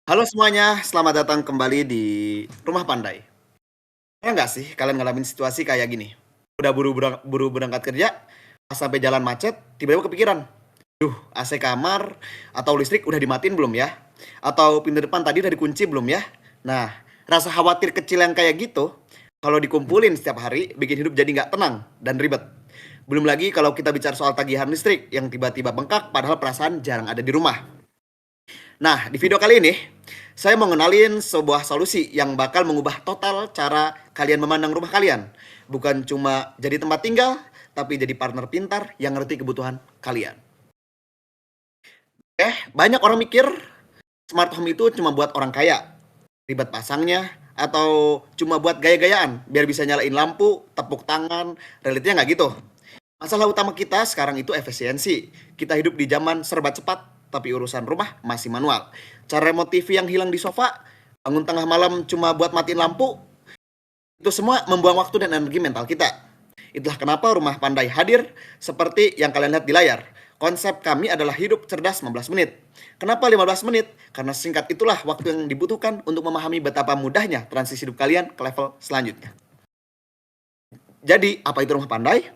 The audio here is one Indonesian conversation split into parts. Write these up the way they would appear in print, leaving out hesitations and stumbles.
Halo semuanya, selamat datang kembali di Rumah Pandai. Pernah nggak sih kalian ngalamin situasi kayak gini? Udah buru berangkat kerja, pas sampai jalan macet, tiba-tiba kepikiran, AC kamar atau listrik udah dimatiin belum ya? Atau pintu depan tadi udah dikunci belum ya? Nah, rasa khawatir kecil yang kayak gitu, kalau dikumpulin setiap hari, bikin hidup jadi nggak tenang dan ribet. Belum lagi kalau kita bicara soal tagihan listrik yang tiba-tiba bengkak padahal perasaan jarang ada di rumah. Nah, di video kali ini, saya mau ngenalin sebuah solusi yang bakal mengubah total cara kalian memandang rumah kalian. Bukan cuma jadi tempat tinggal, tapi jadi partner pintar yang ngerti kebutuhan kalian. Banyak orang mikir smart home itu cuma buat orang kaya, ribet pasangnya, atau cuma buat gaya-gayaan, biar bisa nyalain lampu, tepuk tangan, realitinya nggak gitu. Masalah utama kita sekarang itu efisiensi. Kita hidup di zaman serba cepat, tapi urusan rumah masih manual. Cara remote TV yang hilang di sofa, bangun tengah malam cuma buat matiin lampu, itu semua membuang waktu dan energi mental kita. Itulah kenapa Rumah Pandai hadir seperti yang kalian lihat di layar. Konsep kami adalah hidup cerdas 15 menit. Kenapa 15 menit? Karena singkat itulah waktu yang dibutuhkan untuk memahami betapa mudahnya transisi hidup kalian ke level selanjutnya. Jadi, apa itu Rumah Pandai?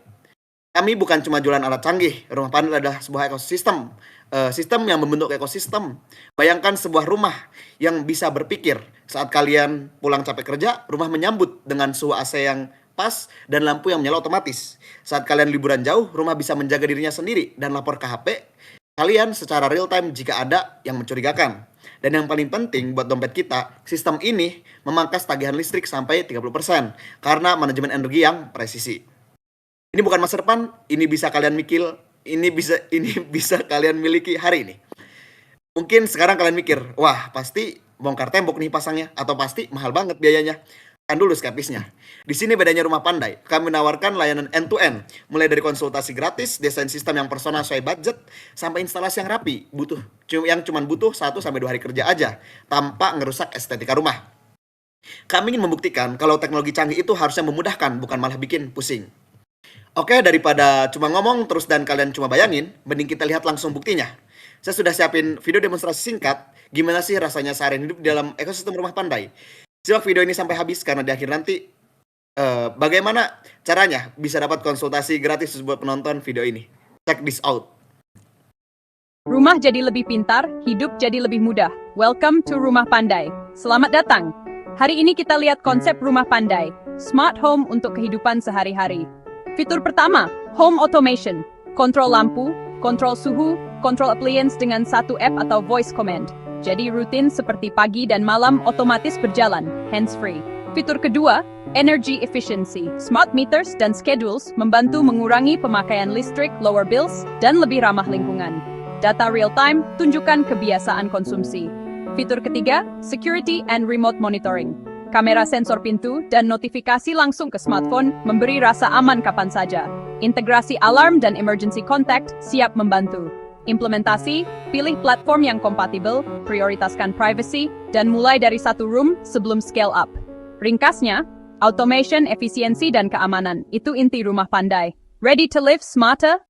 Kami bukan cuma jualan alat canggih. Rumah Pandai adalah sebuah ekosistem. Sistem yang membentuk ekosistem. Bayangkan sebuah rumah yang bisa berpikir. Saat kalian pulang capek kerja, rumah menyambut dengan suhu AC yang pas dan lampu yang menyala otomatis. Saat kalian liburan jauh, rumah bisa menjaga dirinya sendiri dan lapor ke HP kalian secara real time jika ada yang mencurigakan. Dan yang paling penting buat dompet kita, sistem ini memangkas tagihan listrik sampai 30% karena manajemen energi yang presisi. Ini bukan masa depan, ini bisa kalian ini bisa kalian miliki hari ini. Mungkin sekarang kalian mikir, wah pasti bongkar tembok nih pasangnya atau pasti mahal banget biayanya. Kan dulu skeptisnya. Di sini bedanya Rumah Pandai. Kami menawarkan layanan end to end, mulai dari konsultasi gratis, desain sistem yang personal sesuai budget, sampai instalasi yang rapi, yang cuma butuh 1 sampai 2 hari kerja aja, tanpa ngerusak estetika rumah. Kami ingin membuktikan kalau teknologi canggih itu harusnya memudahkan, bukan malah bikin pusing. Oke, daripada cuma ngomong terus dan kalian cuma bayangin, mending kita lihat langsung buktinya. Saya sudah siapin video demonstrasi singkat, gimana sih rasanya seharian hidup di dalam ekosistem Rumah Pandai. Simak video ini sampai habis karena di akhir nanti bagaimana caranya bisa dapat konsultasi gratis buat penonton video ini. Check this out. Rumah jadi lebih pintar, hidup jadi lebih mudah. Welcome to Rumah Pandai. Selamat datang. Hari ini kita lihat konsep Rumah Pandai, smart home untuk kehidupan sehari-hari. Fitur pertama, home automation. Kontrol lampu, kontrol suhu, kontrol appliance dengan satu app atau voice command. Jadi rutin seperti pagi dan malam otomatis berjalan, hands-free. Fitur kedua, energy efficiency. Smart meters dan schedules membantu mengurangi pemakaian listrik, lower bills, dan lebih ramah lingkungan. Data real-time, tunjukkan kebiasaan konsumsi. Fitur ketiga, security and remote monitoring. Kamera sensor pintu dan notifikasi langsung ke smartphone memberi rasa aman kapan saja. Integrasi alarm dan emergency contact siap membantu. Implementasi, pilih platform yang kompatibel, prioritaskan privacy, dan mulai dari satu room sebelum scale up. Ringkasnya, automation, efisiensi, dan keamanan. Itu inti Rumah Pandai. Ready to live smarter?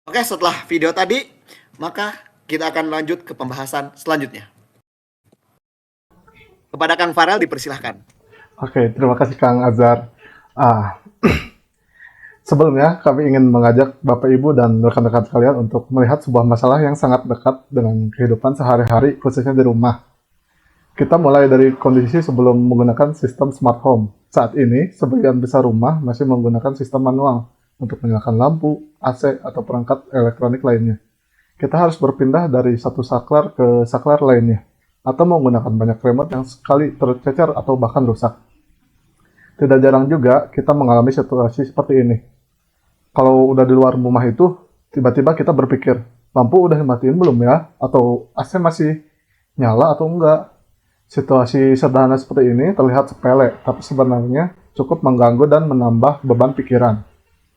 Oke, setelah video tadi, maka kita akan lanjut ke pembahasan selanjutnya. Kepada Kang Farel dipersilahkan. Oke, terima kasih Kang Azhar. Sebelumnya, kami ingin mengajak Bapak Ibu dan rekan-rekan sekalian untuk melihat sebuah masalah yang sangat dekat dengan kehidupan sehari-hari, khususnya di rumah. Kita mulai dari kondisi sebelum menggunakan sistem smart home. Saat ini, sebagian besar rumah masih menggunakan sistem manual untuk menyalakan lampu, AC, atau perangkat elektronik lainnya. Kita harus berpindah dari satu saklar ke saklar lainnya, atau menggunakan banyak remote yang sekali tercecer atau bahkan rusak. Tidak jarang juga kita mengalami situasi seperti ini. Kalau udah di luar rumah itu, tiba-tiba kita berpikir, lampu udah dimatiin belum ya? Atau AC masih nyala atau enggak? Situasi sederhana seperti ini terlihat sepele, tapi sebenarnya cukup mengganggu dan menambah beban pikiran.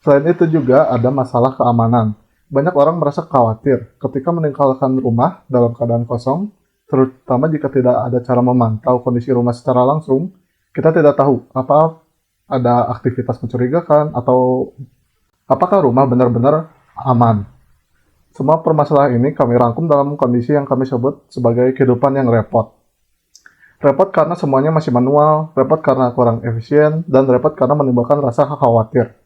Selain itu juga ada masalah keamanan. Banyak orang merasa khawatir ketika meninggalkan rumah dalam keadaan kosong, terutama jika tidak ada cara memantau kondisi rumah secara langsung. Kita tidak tahu apa ada aktivitas mencurigakan atau apakah rumah benar-benar aman. Semua permasalahan ini kami rangkum dalam kondisi yang kami sebut sebagai kehidupan yang repot. Repot karena semuanya masih manual, repot karena kurang efisien, dan repot karena menimbulkan rasa khawatir.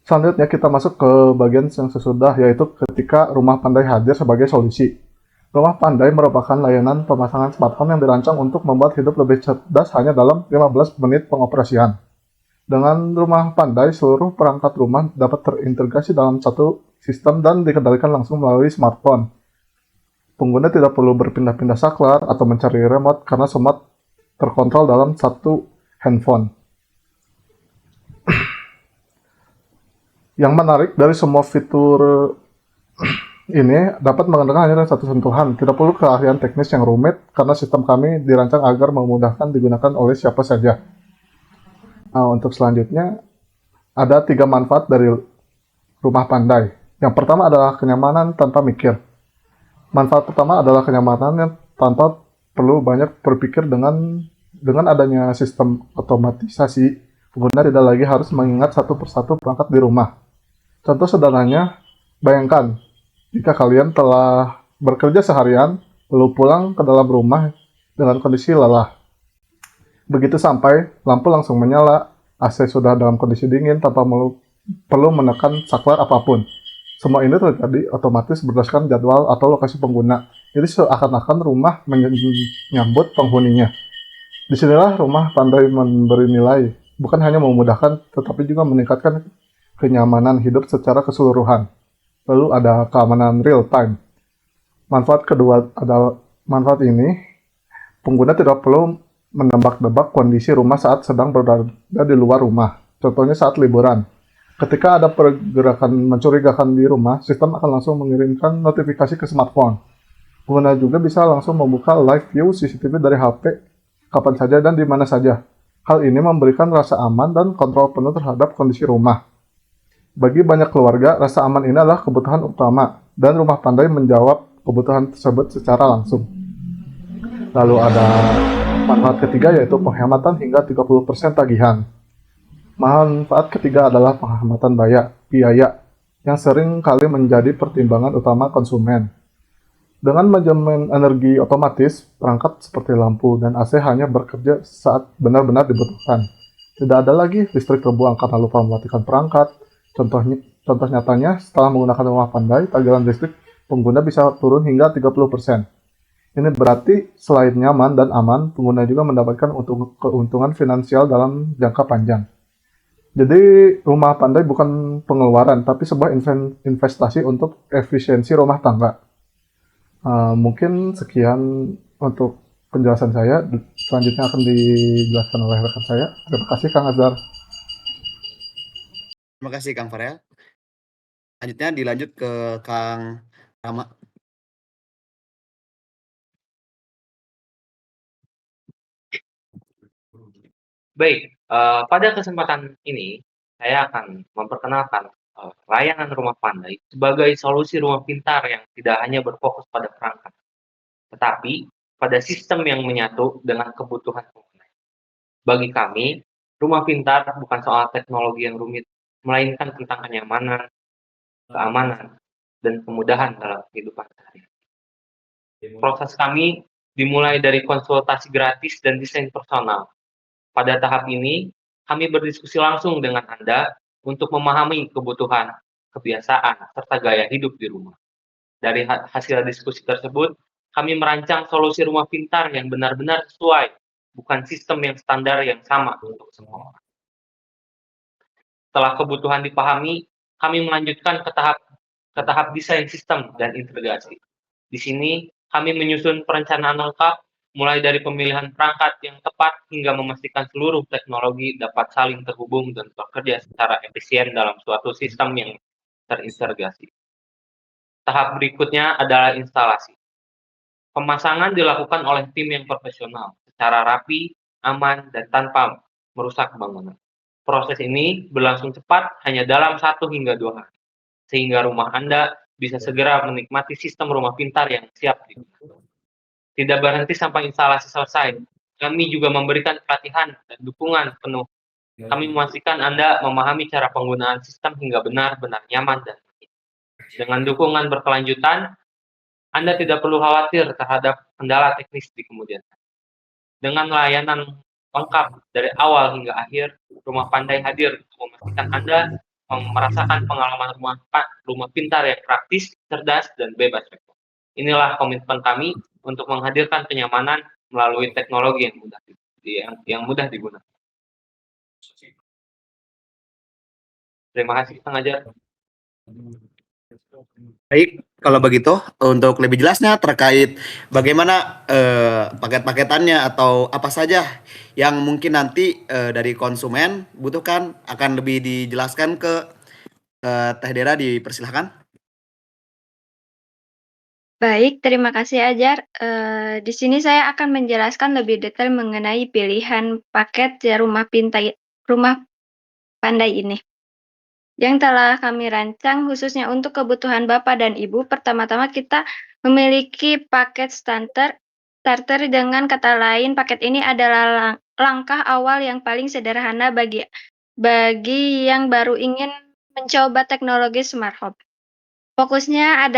Selanjutnya kita masuk ke bagian yang sesudah, yaitu ketika Rumah Pandai hadir sebagai solusi. Rumah Pandai merupakan layanan pemasangan smart home yang dirancang untuk membuat hidup lebih cerdas hanya dalam 15 menit pengoperasian. Dengan Rumah Pandai, seluruh perangkat rumah dapat terintegrasi dalam satu sistem dan dikendalikan langsung melalui smartphone. Pengguna tidak perlu berpindah-pindah saklar atau mencari remote karena semua terkontrol dalam satu handphone. Yang menarik dari semua fitur ini dapat menggunakan hanya satu sentuhan, tidak perlu keahlian teknis yang rumit karena sistem kami dirancang agar memudahkan digunakan oleh siapa saja. Nah, untuk selanjutnya, ada 3 manfaat dari Rumah Pandai. Yang pertama adalah kenyamanan tanpa mikir. Manfaat pertama adalah kenyamanan yang tanpa perlu banyak berpikir dengan adanya sistem otomatisasi, pengguna tidak lagi harus mengingat satu persatu perangkat di rumah. Contoh sederhananya, bayangkan jika kalian telah bekerja seharian, lalu pulang ke dalam rumah dengan kondisi lelah. Begitu sampai, lampu langsung menyala, AC sudah dalam kondisi dingin tanpa perlu menekan saklar apapun. Semua ini terjadi otomatis berdasarkan jadwal atau lokasi pengguna. Jadi seakan-akan rumah menyambut penghuninya. Disinilah Rumah Pandai memberi nilai, bukan hanya memudahkan, tetapi juga meningkatkan kenyamanan hidup secara keseluruhan. Lalu ada keamanan real time. Manfaat kedua adalah manfaat ini, pengguna tidak perlu menebak-nebak kondisi rumah saat sedang berada di luar rumah. Contohnya saat liburan. Ketika ada pergerakan mencurigakan di rumah, sistem akan langsung mengirimkan notifikasi ke smartphone. Pengguna juga bisa langsung membuka live view CCTV dari HP kapan saja dan di mana saja. Hal ini memberikan rasa aman dan kontrol penuh terhadap kondisi rumah. Bagi banyak keluarga, rasa aman ini adalah kebutuhan utama, dan Rumah Pandai menjawab kebutuhan tersebut secara langsung. Lalu ada manfaat ketiga, yaitu penghematan hingga 30% tagihan. Manfaat ketiga adalah penghematan biaya, yang sering kali menjadi pertimbangan utama konsumen. Dengan manajemen energi otomatis, perangkat seperti lampu dan AC hanya bekerja saat benar-benar dibutuhkan. Tidak ada lagi listrik terbuang karena lupa mematikan perangkat. Contoh nyatanya, setelah menggunakan Rumah Pandai, tagihan listrik pengguna bisa turun hingga 30%. Ini berarti selain nyaman dan aman, pengguna juga mendapatkan keuntungan finansial dalam jangka panjang. Jadi, Rumah Pandai bukan pengeluaran, tapi sebuah investasi untuk efisiensi rumah tangga. Mungkin sekian untuk penjelasan saya. Selanjutnya akan dijelaskan oleh rekan saya. Terima kasih, Kang Azhar. Terima kasih Kang Farel. Selanjutnya dilanjut ke Kang Rama. Baik, pada kesempatan ini saya akan memperkenalkan layanan Rumah Pandai sebagai solusi rumah pintar yang tidak hanya berfokus pada perangkat, tetapi pada sistem yang menyatu dengan kebutuhan pengguna. Bagi kami, rumah pintar bukan soal teknologi yang rumit, melainkan tentang kenyamanan, keamanan, dan kemudahan dalam kehidupan sehari-hari. Proses kami dimulai dari konsultasi gratis dan desain personal. Pada tahap ini, kami berdiskusi langsung dengan Anda untuk memahami kebutuhan, kebiasaan, serta gaya hidup di rumah. Dari hasil diskusi tersebut, kami merancang solusi rumah pintar yang benar-benar sesuai, bukan sistem yang standar yang sama untuk semua orang. Setelah kebutuhan dipahami, kami melanjutkan ke tahap desain sistem dan integrasi. Di sini, kami menyusun perencanaan lengkap, mulai dari pemilihan perangkat yang tepat hingga memastikan seluruh teknologi dapat saling terhubung dan bekerja secara efisien dalam suatu sistem yang terintegrasi. Tahap berikutnya adalah instalasi. Pemasangan dilakukan oleh tim yang profesional, secara rapi, aman, dan tanpa merusak bangunan. Proses ini berlangsung cepat hanya dalam 1 hingga 2 hari, sehingga rumah Anda bisa segera menikmati sistem rumah pintar yang siap digunakan. Tidak berhenti sampai instalasi selesai, kami juga memberikan pelatihan dan dukungan penuh. Kami memastikan Anda memahami cara penggunaan sistem hingga benar-benar nyaman dan Dengan dukungan berkelanjutan, Anda tidak perlu khawatir terhadap kendala teknis di kemudian hari. Dengan layanan lengkap dari awal hingga akhir, Rumah Pandai hadir untuk memastikan Anda merasakan pengalaman rumah pintar yang praktis, cerdas, dan bebas repot. Inilah komitmen kami untuk menghadirkan kenyamanan melalui teknologi yang mudah digunakan. Terima kasih, Kang Ajar. Baik, kalau begitu untuk lebih jelasnya terkait bagaimana paket-paketannya atau apa saja yang mungkin nanti dari konsumen butuhkan akan lebih dijelaskan ke Teh Dera, dipersilahkan. Baik, terima kasih Ajar. Di sini saya akan menjelaskan lebih detail mengenai pilihan paket Rumah Pandai ini, yang telah kami rancang khususnya untuk kebutuhan Bapak dan Ibu. Pertama-tama kita memiliki paket starter dengan kata lain, paket ini adalah langkah awal yang paling sederhana bagi yang baru ingin mencoba teknologi smart home. Fokusnya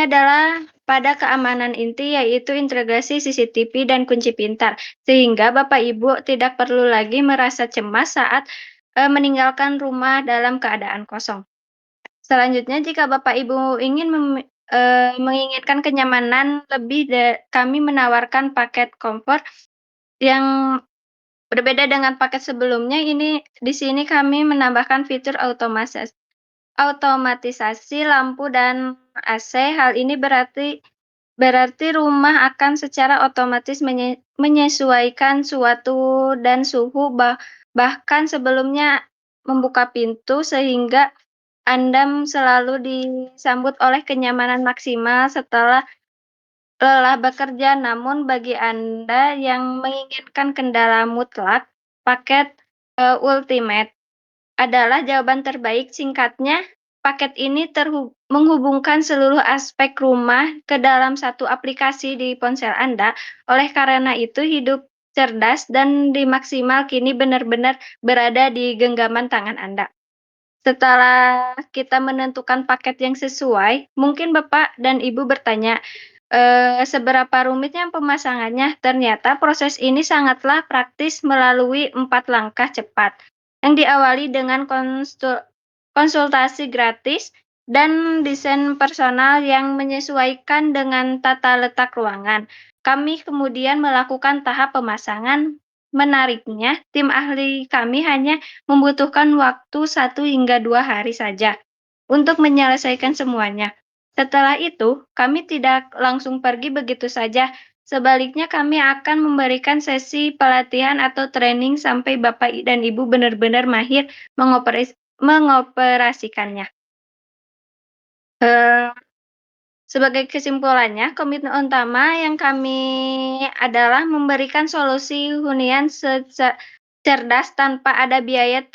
adalah pada keamanan inti, yaitu integrasi CCTV dan kunci pintar, sehingga Bapak Ibu tidak perlu lagi merasa cemas saat meninggalkan rumah dalam keadaan kosong. Selanjutnya, jika Bapak Ibu menginginkan kenyamanan lebih, kami menawarkan paket comfort yang berbeda dengan paket sebelumnya. Di sini kami menambahkan fitur automatisasi lampu dan AC. Hal ini berarti rumah akan secara otomatis menyesuaikan suatu dan suhu, bahkan sebelumnya membuka pintu, sehingga Anda selalu disambut oleh kenyamanan maksimal setelah lelah bekerja. Namun bagi Anda yang menginginkan kendala mutlak, paket Ultimate adalah jawaban terbaik. Singkatnya, paket ini menghubungkan seluruh aspek rumah ke dalam satu aplikasi di ponsel Anda. Oleh karena itu, hidup cerdas dan dimaksimal kini benar-benar berada di genggaman tangan Anda. Setelah kita menentukan paket yang sesuai, mungkin Bapak dan Ibu bertanya, seberapa rumitnya pemasangannya? Ternyata proses ini sangatlah praktis melalui 4 langkah cepat, yang diawali dengan konsultasi gratis dan desain personal yang menyesuaikan dengan tata letak ruangan. Kami kemudian melakukan tahap pemasangan. Menariknya, tim ahli kami hanya membutuhkan waktu 1 hingga 2 hari saja untuk menyelesaikan semuanya. Setelah itu, kami tidak langsung pergi begitu saja. Sebaliknya, kami akan memberikan sesi pelatihan atau training sampai Bapak dan Ibu benar-benar mahir mengoperasikannya. Sebagai kesimpulannya, komitmen utama yang kami adalah memberikan solusi hunian cerdas tanpa ada biaya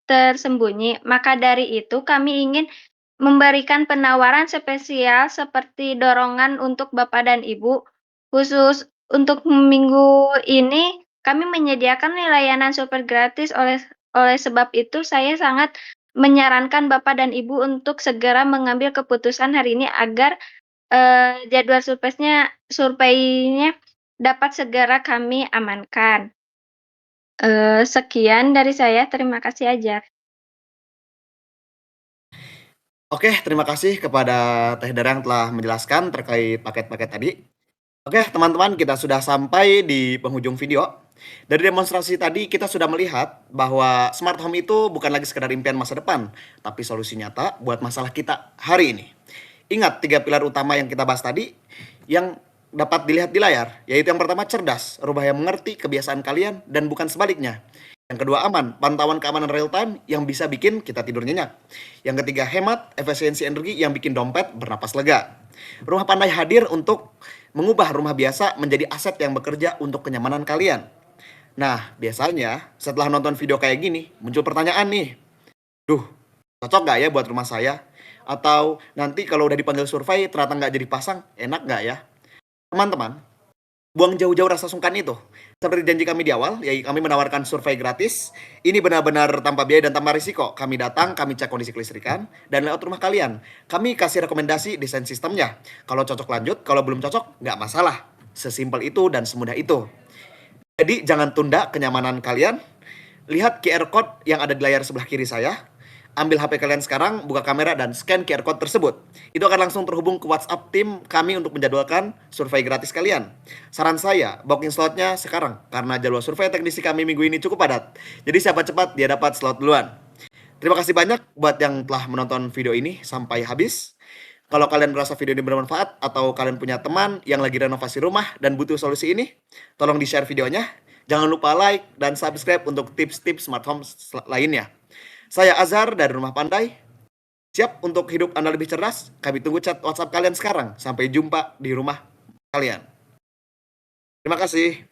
tersembunyi. Maka dari itu, kami ingin memberikan penawaran spesial seperti dorongan untuk Bapak dan Ibu. Khusus untuk minggu ini, kami menyediakan layanan super gratis. Oleh sebab itu, saya sangat menyarankan Bapak dan Ibu untuk segera mengambil keputusan hari ini agar jadwal surveinya dapat segera kami amankan. Sekian dari saya, terima kasih Ajar. Oke, terima kasih kepada Teh Dera yang telah menjelaskan terkait paket-paket tadi. Oke, teman-teman, kita sudah sampai di penghujung video. Dari demonstrasi tadi kita sudah melihat bahwa smart home itu bukan lagi sekedar impian masa depan, tapi solusi nyata buat masalah kita hari ini. Ingat 3 pilar utama yang kita bahas tadi yang dapat dilihat di layar, yaitu yang pertama cerdas, rubah yang mengerti kebiasaan kalian dan bukan sebaliknya. Yang kedua aman, pantauan keamanan real time yang bisa bikin kita tidur nyenyak. Yang ketiga hemat, efisiensi energi yang bikin dompet bernapas lega. Rumah Pandai hadir untuk mengubah rumah biasa menjadi aset yang bekerja untuk kenyamanan kalian. Nah, biasanya setelah nonton video kayak gini, muncul pertanyaan nih. Duh, cocok gak ya buat rumah saya? Atau nanti kalau udah dipanggil survei ternyata nggak jadi pasang, enak nggak ya? Teman-teman, buang jauh-jauh rasa sungkan itu. Seperti janji kami di awal, ya kami menawarkan survei gratis. Ini benar-benar tanpa biaya dan tanpa risiko. Kami datang, kami cek kondisi kelistrikan, dan layout rumah kalian. Kami kasih rekomendasi desain sistemnya. Kalau cocok lanjut, kalau belum cocok, nggak masalah. Sesimpel itu dan semudah itu. Jadi jangan tunda kenyamanan kalian. Lihat QR code yang ada di layar sebelah kiri saya. Ambil HP kalian sekarang, buka kamera, dan scan QR code tersebut. Itu akan langsung terhubung ke WhatsApp tim kami untuk menjadwalkan survei gratis kalian. Saran saya, booking slotnya sekarang, karena jadwal survei teknisi kami minggu ini cukup padat. Jadi siapa cepat, dia dapat slot duluan. Terima kasih banyak buat yang telah menonton video ini sampai habis. Kalau kalian merasa video ini bermanfaat, atau kalian punya teman yang lagi renovasi rumah dan butuh solusi ini, tolong di-share videonya. Jangan lupa like dan subscribe untuk tips-tips smart home lainnya. Saya Azhar dari Rumah Pandai. Siap untuk hidup Anda lebih cerdas? Kami tunggu chat WhatsApp kalian sekarang. Sampai jumpa di rumah kalian. Terima kasih.